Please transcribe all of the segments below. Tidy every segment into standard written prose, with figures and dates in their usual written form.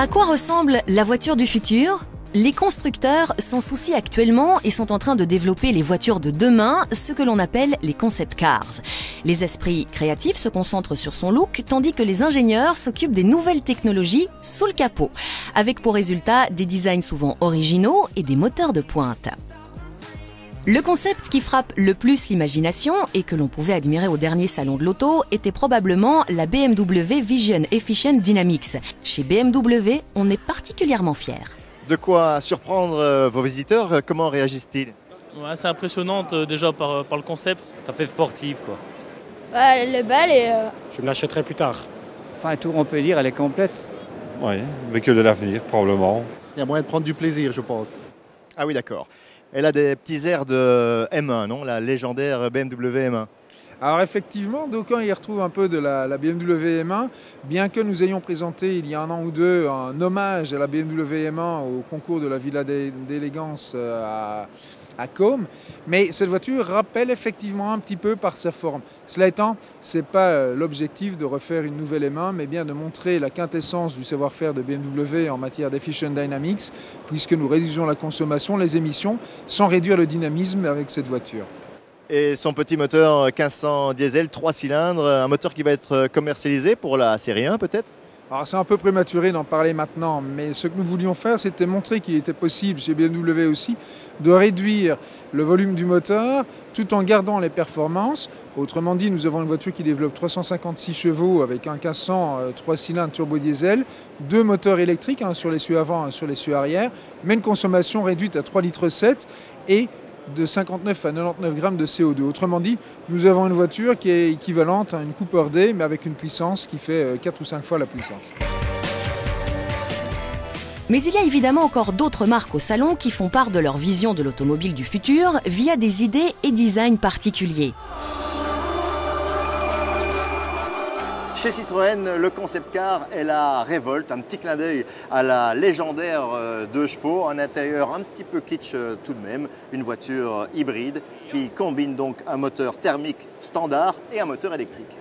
À quoi ressemble la voiture du futur ? Les constructeurs s'en soucient actuellement et sont en train de développer les voitures de demain, ce que l'on appelle les concept cars. Les esprits créatifs se concentrent sur son look, tandis que les ingénieurs s'occupent des nouvelles technologies sous le capot, avec pour résultat des designs souvent originaux et des moteurs de pointe. Le concept qui frappe le plus l'imagination et que l'on pouvait admirer au dernier salon de l'auto était probablement la BMW Vision Efficient Dynamics. Chez BMW, on est particulièrement fiers. De quoi surprendre vos visiteurs? Comment réagissent-ils? Ouais, c'est impressionnant déjà par le concept. Ça fait sportif quoi. Elle est belle et... Je me l'achèterai plus tard. Enfin, tout on peut dire, elle est complète. Oui, véhicule de l'avenir, probablement. Il y a moyen de prendre du plaisir, je pense. Ah oui, d'accord. Elle a des petits airs de M1, non? La légendaire BMW M1. Alors effectivement, d'aucuns y retrouvent un peu de la BMW M1, bien que nous ayons présenté il y a un an ou deux un hommage à la BMW M1 au concours de la Villa d'élégance à Côme. Mais cette voiture rappelle effectivement un petit peu par sa forme. Cela étant, ce n'est pas l'objectif de refaire une nouvelle M1, mais bien de montrer la quintessence du savoir-faire de BMW en matière d'Efficient Dynamics, puisque nous réduisons la consommation, les émissions, sans réduire le dynamisme avec cette voiture. Et son petit moteur 1500 diesel, 3 cylindres, un moteur qui va être commercialisé pour la série 1 peut-être? Alors c'est un peu prématuré d'en parler maintenant, mais ce que nous voulions faire, c'était montrer qu'il était possible, chez BMW aussi, de réduire le volume du moteur tout en gardant les performances. Autrement dit, nous avons une voiture qui développe 356 chevaux avec un 1500 3 cylindres turbo-diesel, 2 moteurs électriques, un sur l'essieu avant, un sur l'essieu arrière, mais une consommation réduite à 3,7 litres et de 59 à 99 grammes de CO2. Autrement dit, nous avons une voiture qui est équivalente à une Cooper D, mais avec une puissance qui fait 4 ou 5 fois la puissance. Mais il y a évidemment encore d'autres marques au salon qui font part de leur vision de l'automobile du futur via des idées et designs particuliers. Chez Citroën, le concept car est la révolte, un petit clin d'œil à la légendaire 2 chevaux, un intérieur un petit peu kitsch tout de même, une voiture hybride qui combine donc un moteur thermique standard et un moteur électrique.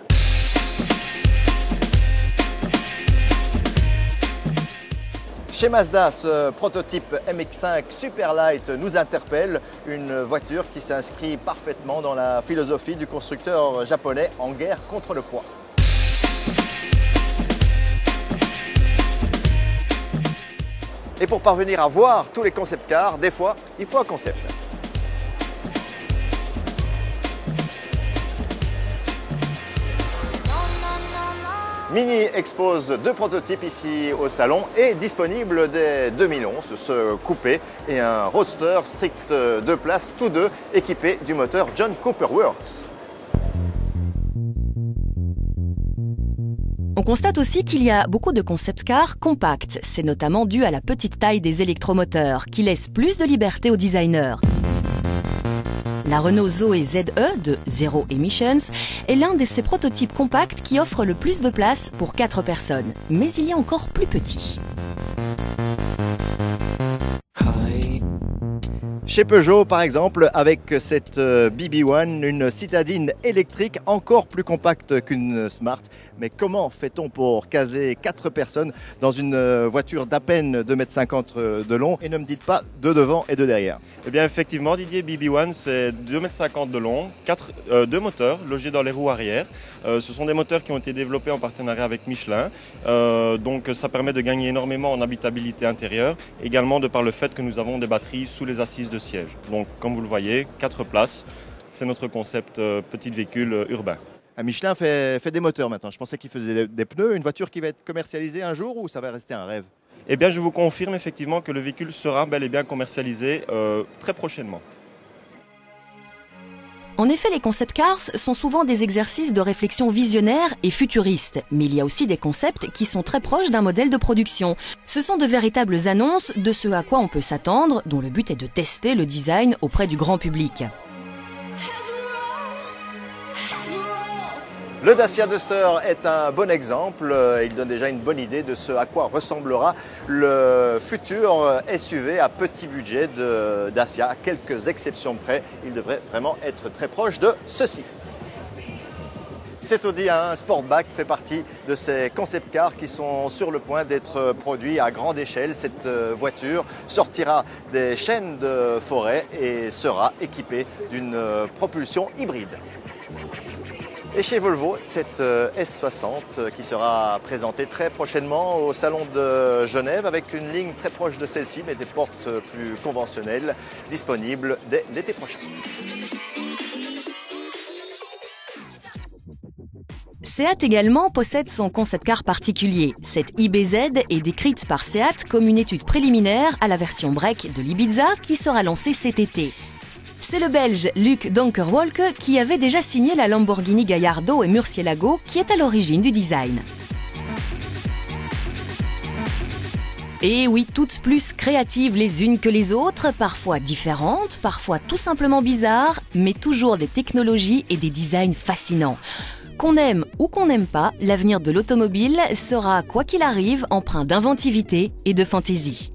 Chez Mazda, ce prototype MX-5 Superlight nous interpelle, une voiture qui s'inscrit parfaitement dans la philosophie du constructeur japonais en guerre contre le poids. Et pour parvenir à voir tous les concept cars, des fois, il faut un concept. Mini expose 2 prototypes ici au salon et disponible dès 2011, ce coupé et un roadster strict 2 places, tous deux équipés du moteur John Cooper Works. On constate aussi qu'il y a beaucoup de concept cars compacts. C'est notamment dû à la petite taille des électromoteurs, qui laissent plus de liberté aux designers. La Renault Zoe ZE de Zero Emissions est l'un de ces prototypes compacts qui offre le plus de place pour 4 personnes. Mais il y a encore plus petit. Chez Peugeot, par exemple, avec cette BB1, une citadine électrique encore plus compacte qu'une Smart. Mais comment fait-on pour caser 4 personnes dans une voiture d'à peine 2,50 m de long? Et ne me dites pas de devant et de derrière. Eh bien effectivement Didier, BB1 c'est 2,50 m de long, 2 moteurs logés dans les roues arrière. Ce sont des moteurs qui ont été développés en partenariat avec Michelin. Donc ça permet de gagner énormément en habitabilité intérieure, également de par le fait que nous avons des batteries sous les assises de siège. Donc comme vous le voyez, 4 places, c'est notre concept petit véhicule urbain. Michelin fait des moteurs maintenant. Je pensais qu'il faisait des pneus. Une voiture qui va être commercialisée un jour ou ça va rester un rêve? Eh bien je vous confirme effectivement que le véhicule sera bel et bien commercialisé très prochainement. En effet, les concept cars sont souvent des exercices de réflexion visionnaire et futuriste. Mais il y a aussi des concepts qui sont très proches d'un modèle de production. Ce sont de véritables annonces de ce à quoi on peut s'attendre, dont le but est de tester le design auprès du grand public. Le Dacia Duster est un bon exemple, il donne déjà une bonne idée de ce à quoi ressemblera le futur SUV à petit budget de Dacia. À quelques exceptions près, il devrait vraiment être très proche de ceci. Cet Audi A1 Sportback fait partie de ces concept cars qui sont sur le point d'être produits à grande échelle. Cette voiture sortira des chaînes de forêt et sera équipée d'une propulsion hybride. Et chez Volvo, cette S60 qui sera présentée très prochainement au Salon de Genève avec une ligne très proche de celle-ci mais des portes plus conventionnelles disponibles dès l'été prochain. Seat également possède son concept car particulier. Cette IBZ est décrite par Seat comme une étude préliminaire à la version break de l'Ibiza qui sera lancée cet été. C'est le Belge Luc Donkerwolke qui avait déjà signé la Lamborghini Gallardo et Murcielago qui est à l'origine du design. Et oui, toutes plus créatives les unes que les autres, parfois différentes, parfois tout simplement bizarres, mais toujours des technologies et des designs fascinants. Qu'on aime ou qu'on n'aime pas, l'avenir de l'automobile sera, quoi qu'il arrive, empreint d'inventivité et de fantaisie.